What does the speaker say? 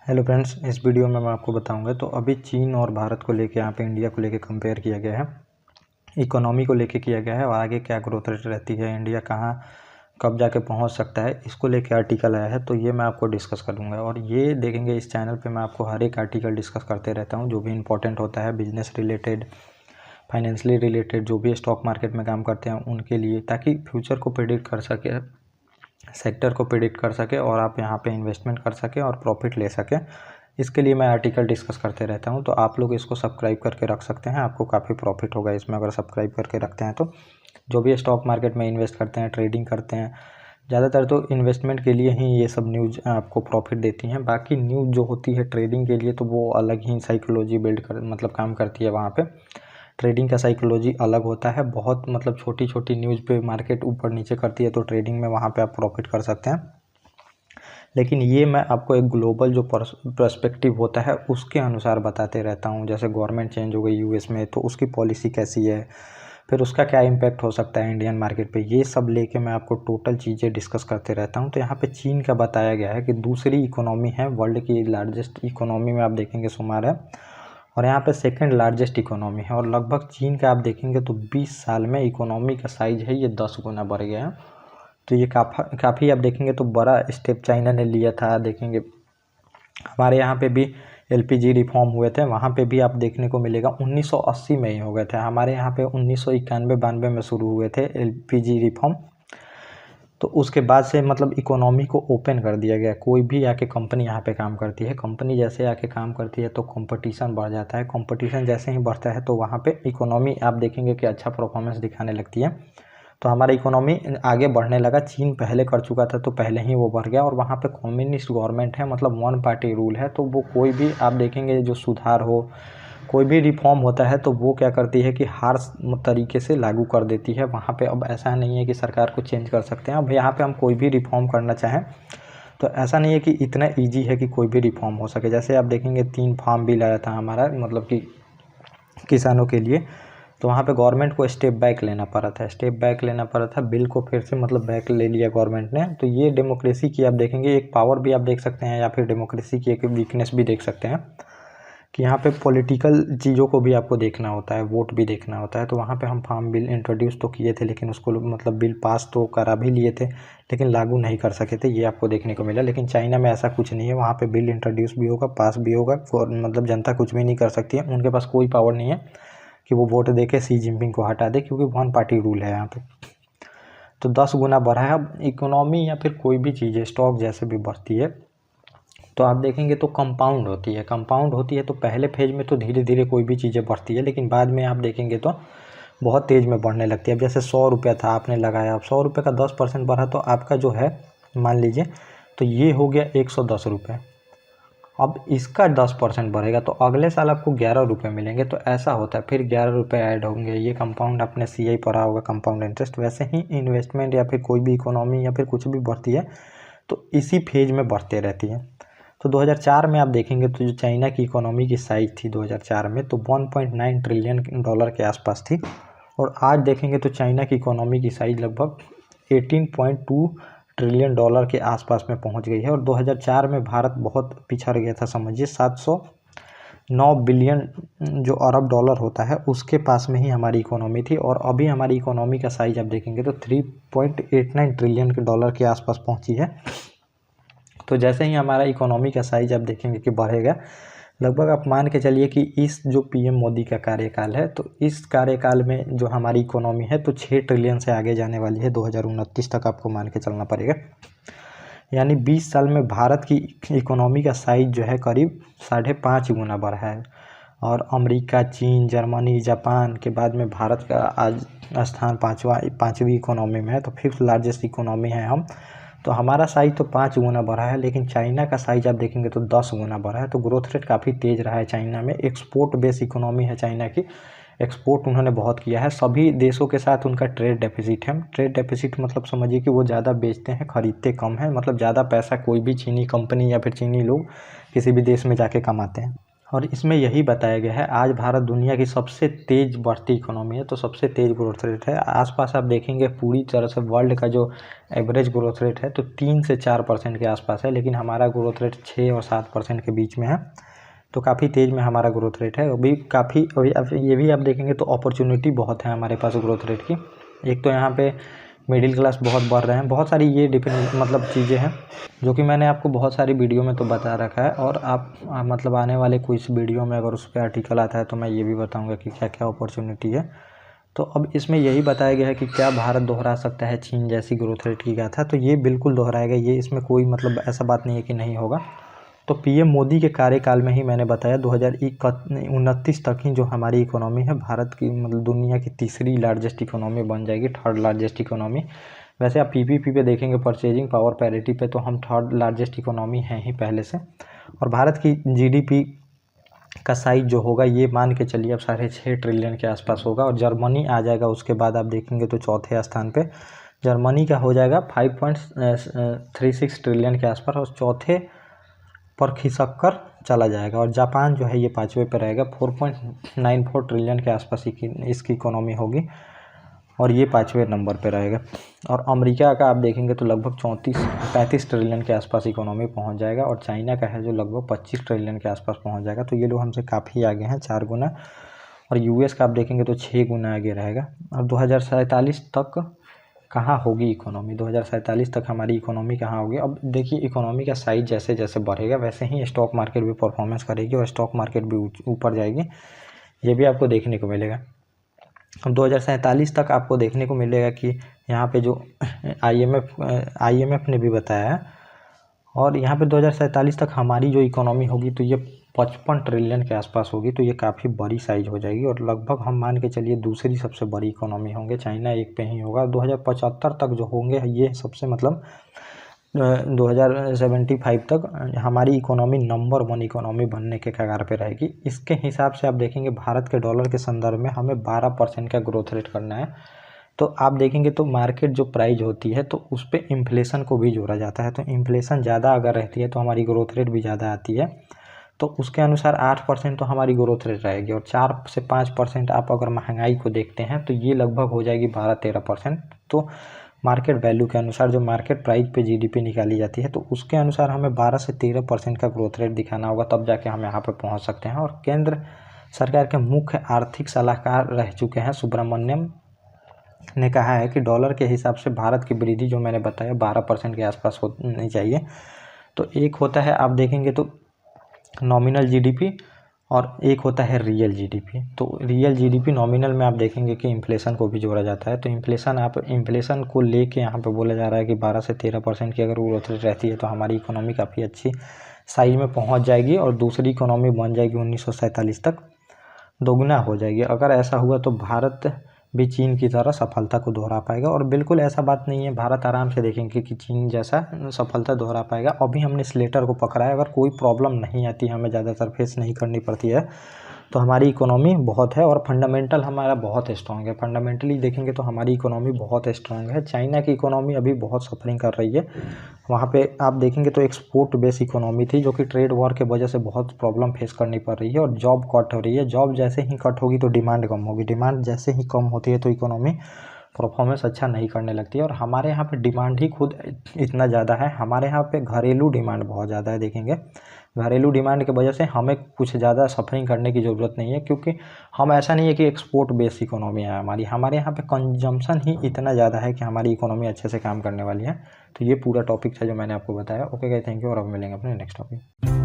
Hello friends, इस video में मैं आपको बताऊंगा। तो अभी चीन और भारत को लेके यहाँ पे इंडिया को लेके कंपेयर किया गया है, इकोनॉमी को लेके किया गया है और आगे क्या ग्रोथ रेट रहती है, इंडिया कहाँ कब जाके पहुँच सकता है, इसको लेके आर्टिकल आया है। तो ये मैं आपको डिस्कस करूँगा और ये देखेंगे इस चैनल पे मैं आपको हर एक आर्टिकल डिस्कस करते रहता हूँ जो भी इंपॉर्टेंट होता है, बिजनेस रिलेटेड, फाइनेंशियली रिलेटेड, जो भी स्टॉक मार्केट में काम करते हैं उनके लिए, ताकि फ्यूचर को प्रेडिक्ट कर सके, सेक्टर को प्रेडिक्ट कर सके और आप यहाँ पे इन्वेस्टमेंट कर सकें और प्रॉफिट ले सकें। इसके लिए मैं आर्टिकल डिस्कस करते रहता हूँ। तो आप लोग इसको सब्सक्राइब करके रख सकते हैं, आपको काफ़ी प्रॉफिट होगा इसमें अगर सब्सक्राइब करके रखते हैं। तो जो भी स्टॉक मार्केट में इन्वेस्ट करते हैं, ट्रेडिंग करते हैं, ज़्यादातर तो इन्वेस्टमेंट के लिए ही ये सब न्यूज़ आपको प्रॉफिट देती हैं। बाकी न्यूज़ जो होती है ट्रेडिंग के लिए तो वो अलग ही साइकोलॉजी बिल्ड कर मतलब काम करती है। वहाँ पे ट्रेडिंग का साइकोलॉजी अलग होता है, बहुत मतलब छोटी छोटी न्यूज़ पे मार्केट ऊपर नीचे करती है, तो ट्रेडिंग में वहाँ पे आप प्रॉफिट कर सकते हैं। लेकिन ये मैं आपको एक ग्लोबल जो पर्सपेक्टिव होता है उसके अनुसार बताते रहता हूँ। जैसे गवर्नमेंट चेंज हो गई यूएस में, तो उसकी पॉलिसी कैसी है, फिर उसका क्या इम्पैक्ट हो सकता है इंडियन मार्केट पे, ये सब लेके मैं आपको टोटल चीज़ें डिस्कस करते रहता हूँ। तो यहाँ पे चीन का बताया गया है कि दूसरी इकोनॉमी है, वर्ल्ड की लार्जेस्ट इकोनॉमी में आप देखेंगे शुमार है, और यहाँ पे सेकंड लार्जेस्ट इकोनॉमी है। और लगभग चीन का आप देखेंगे तो 20 साल में इकोनॉमी का साइज़ है ये 10 गुना बढ़ गया है। तो ये काफ़ी आप देखेंगे तो बड़ा स्टेप चाइना ने लिया था। देखेंगे हमारे यहाँ पे भी एलपीजी रिफॉर्म हुए थे, वहाँ पे भी आप देखने को मिलेगा 1980 में ही हो गए थे। हमारे यहाँ पे 1991-92 में शुरू हुए थे एलपीजी रिफॉर्म। तो उसके बाद से मतलब इकोनॉमी को ओपन कर दिया गया, कोई भी आके कंपनी यहाँ पे काम करती है, कंपनी जैसे आके काम करती है तो कंपटीशन बढ़ जाता है, कंपटीशन जैसे ही बढ़ता है तो वहाँ पे इकोनॉमी आप देखेंगे कि अच्छा परफॉर्मेंस दिखाने लगती है। तो हमारा इकोनॉमी आगे बढ़ने लगा। चीन पहले कर चुका था तो पहले ही वो बढ़ गया, और वहाँ पे कम्युनिस्ट गवर्नमेंट है, मतलब वन पार्टी रूल है। तो वो कोई भी आप देखेंगे जो सुधार हो, कोई भी रिफॉर्म होता है तो वो क्या करती है कि हार्श तरीके से लागू कर देती है वहाँ पे। अब ऐसा नहीं है कि सरकार को चेंज कर सकते हैं। अब यहाँ पे हम कोई भी रिफॉर्म करना चाहें तो ऐसा नहीं है कि इतना ईजी है कि कोई भी रिफॉर्म हो सके। जैसे आप देखेंगे 3 फार्म बिल आया था हमारा, मतलब कि किसानों के लिए, तो वहाँ पे गवर्नमेंट को स्टेप बैक लेना पड़ा था, बिल को फिर से मतलब बैक ले लिया गवर्नमेंट ने। तो ये डेमोक्रेसी की आप देखेंगे एक पावर भी आप देख सकते हैं, या फिर डेमोक्रेसी की एक वीकनेस भी देख सकते हैं कि यहाँ पे पॉलिटिकल चीज़ों को भी आपको देखना होता है, वोट भी देखना होता है। तो वहाँ पे हम फार्म बिल इंट्रोड्यूस तो किए थे, लेकिन उसको मतलब बिल पास तो करा भी लिए थे लेकिन लागू नहीं कर सके थे, ये आपको देखने को मिला। लेकिन चाइना में ऐसा कुछ नहीं है, वहाँ पे बिल इंट्रोड्यूस भी होगा, पास भी होगा, मतलब जनता कुछ भी नहीं कर सकती है, उनके पास कोई पावर नहीं है कि वो वोट दे के सी जिनपिंग को हटा दे, क्योंकि वन पार्टी रूल है यहाँ पे। तो 10 गुना बढ़ा है। अब इकोनॉमी या फिर कोई भी चीज़ स्टॉक जैसे भी बढ़ती है तो आप देखेंगे तो कंपाउंड होती है। तो पहले फेज में तो धीरे धीरे कोई भी चीज़ें बढ़ती है, लेकिन बाद में आप देखेंगे तो बहुत तेज़ में बढ़ने लगती है। अब जैसे 100 रुपया था आपने लगाया, अब 100 रुपये का 10% बढ़ा तो आपका जो है मान लीजिए तो ये हो गया 110 रुपये। अब इसका 10% बढ़ेगा तो अगले साल आपको 11 रुपये मिलेंगे। तो ऐसा होता है, फिर 11 रुपये ऐड होंगे। ये कंपाउंड आपने सीआई पढ़ा होगा, कंपाउंड इंटरेस्ट। वैसे ही इन्वेस्टमेंट या फिर कोई भी इकोनॉमी या फिर कुछ भी बढ़ती है तो इसी फेज में बढ़ते रहती है। तो 2004 में आप देखेंगे तो जो चाइना की इकोनॉमी की साइज़ थी 2004 में तो 1.9 ट्रिलियन डॉलर के आसपास थी, और आज देखेंगे तो चाइना की इकोनॉमी की साइज़ लगभग 18.2 ट्रिलियन डॉलर के आसपास में पहुंच गई है। और 2004 में भारत बहुत पिछड़ गया था, समझिए 709 बिलियन जो अरब डॉलर होता है उसके पास में ही हमारी इकोनॉमी थी, और अभी हमारी इकोनॉमी का साइज़ आप देखेंगे तो 3.89 ट्रिलियन के डॉलर के आसपास पहुंची है। तो जैसे ही हमारा इकोनॉमी का साइज़ आप देखेंगे कि बढ़ेगा, लगभग आप मान के चलिए कि इस जो पीएम मोदी का कार्यकाल है तो इस कार्यकाल में जो हमारी इकोनॉमी है तो 6 ट्रिलियन से आगे जाने वाली है 2029 तक, आपको मान के चलना पड़ेगा। यानी 20 साल में भारत की इकोनॉमी का साइज़ जो है करीब 5.5 गुना बढ़ा है। और अमेरिका, चीन, जर्मनी, जापान के बाद में भारत का आज स्थान पाँचवीं इकोनॉमी में है, तो 5th लार्जेस्ट इकोनॉमी है हम। तो हमारा साइज़ तो 5 गुना बढ़ा है, लेकिन चाइना का साइज़ आप देखेंगे तो 10 गुना बढ़ा है। तो ग्रोथ रेट काफ़ी तेज़ रहा है चाइना में। एक्सपोर्ट बेस इकोनॉमी है चाइना की, एक्सपोर्ट उन्होंने बहुत किया है। सभी देशों के साथ उनका ट्रेड डेफिसिट है। ट्रेड डेफिसिट मतलब समझिए कि वो ज़्यादा बेचते हैं, ख़रीदते कम है, मतलब ज़्यादा पैसा कोई भी चीनी कंपनी या फिर चीनी लोग किसी भी देश में जाके कमाते हैं। और इसमें यही बताया गया है आज भारत दुनिया की सबसे तेज़ बढ़ती इकोनॉमी है, तो सबसे तेज़ ग्रोथ रेट है। आसपास आप देखेंगे पूरी तरह से वर्ल्ड का जो एवरेज ग्रोथ रेट है तो 3 से 4% के आसपास है, लेकिन हमारा ग्रोथ रेट 6 और 7% के बीच में है, तो काफ़ी तेज़ में हमारा ग्रोथ रेट है। अभी काफ़ी अभी ये भी आप देखेंगे तो अपॉर्चुनिटी बहुत है हमारे पास ग्रोथ रेट की। एक तो यहाँ पे मिडिल क्लास बहुत बढ़ रहे हैं, बहुत सारी ये डिपेंड मतलब चीज़ें हैं जो कि मैंने आपको बहुत सारी वीडियो में तो बता रखा है, और आप मतलब आने वाले कुछ वीडियो में अगर उस पर आर्टिकल आता है तो मैं ये भी बताऊंगा कि क्या क्या अपॉर्चुनिटी है। तो अब इसमें यही बताया गया है कि क्या भारत दोहरा सकता है चीन जैसी ग्रोथ रेट की गाथा, तो ये बिल्कुल दोहराएगा, ये इसमें कोई मतलब ऐसा बात नहीं है कि नहीं होगा। तो पीएम मोदी के कार्यकाल में ही मैंने बताया 2029 तक ही जो हमारी इकोनॉमी है भारत की मतलब दुनिया की तीसरी लार्जेस्ट इकोनॉमी बन जाएगी, थर्ड लार्जेस्ट इकोनॉमी। वैसे आप पीपीपी पे देखेंगे परचेजिंग पावर पैरिटी पे तो हम थर्ड लार्जेस्ट इकोनॉमी हैं ही पहले से। और भारत की जीडीपी का साइज जो होगा ये मान के चलिए अब 6.5 ट्रिलियन के आसपास होगा, और जर्मनी आ जाएगा उसके बाद आप देखेंगे तो चौथे स्थान पे जर्मनी का हो जाएगा 5.36 ट्रिलियन के आसपास, और चौथे पर खिसक कर चला जाएगा। और जापान जो है ये 5वें पर रहेगा, 4.94 ट्रिलियन के आसपास इसकी इकोनॉमी होगी, और ये 5वें नंबर पे रहेगा। और अमेरिका का आप देखेंगे तो लगभग 35 ट्रिलियन के आसपास इकोनॉमी पहुंच जाएगा, और चाइना का है जो लगभग 25 ट्रिलियन के आसपास पहुंच जाएगा। तो ये लोग हमसे काफ़ी आगे हैं, 4 गुना। और यूएस का आप देखेंगे तो 6 गुना आगे रहेगा। और 2047 तक कहाँ होगी इकोनॉमी, 2047 तक हमारी इकोनॉमी कहाँ होगी। अब देखिए इकोनॉमी का साइज जैसे जैसे बढ़ेगा वैसे ही स्टॉक मार्केट भी परफॉर्मेंस करेगी और स्टॉक मार्केट भी ऊपर जाएगी, ये भी आपको देखने को मिलेगा। अब 2047 तक आपको देखने को मिलेगा कि यहाँ पे जो आईएमएफ ने भी बताया है, और यहाँ पे 2047 तक हमारी जो इकोनॉमी होगी तो ये 55 ट्रिलियन के आसपास होगी, तो ये काफ़ी बड़ी साइज हो जाएगी, और लगभग हम मान के चलिए दूसरी सबसे बड़ी इकोनॉमी होंगे, चाइना एक पे ही होगा। 2075 तक जो होंगे ये सबसे मतलब 2075 तक हमारी इकोनॉमी नंबर 1 इकोनॉमी बनने के कगार पे रहेगी। इसके हिसाब से आप देखेंगे भारत के डॉलर के संदर्भ में हमें 12% का ग्रोथ रेट करना है। तो आप देखेंगे तो मार्केट जो प्राइस होती है तो उस पर इन्फ्लेशन को भी जोड़ा जाता है, तो इन्फ्लेशन ज़्यादा अगर रहती है तो हमारी ग्रोथ रेट भी ज़्यादा आती है, तो उसके अनुसार 8% तो हमारी ग्रोथ रेट रहेगी। और 4 से 5% आप अगर महंगाई को देखते हैं तो ये लगभग हो जाएगी 12-13%। तो मार्केट वैल्यू के अनुसार जो मार्केट प्राइस पे जीडीपी निकाली जाती है तो उसके अनुसार हमें 12 से 13% का ग्रोथ रेट दिखाना होगा, तब जाके हम यहाँ पे पहुँच सकते हैं। और केंद्र सरकार के मुख्य आर्थिक सलाहकार रह चुके हैं सुब्रमण्यम ने कहा है कि डॉलर के हिसाब से भारत की वृद्धि जो मैंने बताया 12% के आसपास होनी चाहिए। तो एक होता है आप देखेंगे तो नॉमिनल जीडीपी, और एक होता है रियल जीडीपी। तो रियल जीडीपी नॉमिनल में आप देखेंगे कि इन्फ्लेशन को भी जोड़ा जाता है, तो इन्फ्लेशन को लेके यहाँ पे बोला जा रहा है कि 12 से 13% की अगर ग्रोथ रेट रहती है तो हमारी इकोनॉमी काफ़ी अच्छी साइज में पहुँच जाएगी, और दूसरी इकोनॉमी बन जाएगी 1947 तक दोगुना हो जाएगी। अगर ऐसा हुआ तो भारत भी चीन की तरह सफलता को दोहरा पाएगा, और बिल्कुल ऐसा बात नहीं है, भारत आराम से देखेंगे कि चीन जैसा सफलता दोहरा पाएगा। अभी हमने स्लेटर को पकड़ा है, अगर कोई प्रॉब्लम नहीं आती, हमें ज़्यादातर फेस नहीं करनी पड़ती है, तो हमारी इकोनॉमी बहुत है, और फंडामेंटल हमारा बहुत स्ट्रॉन्ग है। फंडामेंटली देखेंगे तो हमारी इकोनॉमी बहुत स्ट्रॉन्ग है। चाइना की इकोनॉमी अभी बहुत सफरिंग कर रही है, वहाँ पे आप देखेंगे तो एक्सपोर्ट बेस इकोनॉमी थी जो कि ट्रेड वॉर के वजह से बहुत प्रॉब्लम फेस करनी पड़ रही है, और जॉब कट हो रही है। जॉब जैसे ही कट होगी तो डिमांड कम होगी, डिमांड जैसे ही कम होती है तो इकोनॉमी परफॉर्मेंस अच्छा नहीं करने लगती है। और हमारे यहाँ पे डिमांड ही खुद इतना ज़्यादा है, हमारे यहाँ पे घरेलू डिमांड बहुत ज़्यादा है। देखेंगे घरेलू डिमांड की वजह से हमें कुछ ज़्यादा सफरिंग करने की ज़रूरत नहीं है, क्योंकि हम ऐसा नहीं है कि एक्सपोर्ट बेस इकोनॉमी है हमारे यहाँ पे कंजम्पशन ही इतना ज़्यादा है कि हमारी इकोनॉमी अच्छे से काम करने वाली है। तो ये पूरा टॉपिक था जो मैंने आपको बताया। ओके गाइस, थैंक यू, और अब मिलेंगे अपने नेक्स्ट टॉपिक।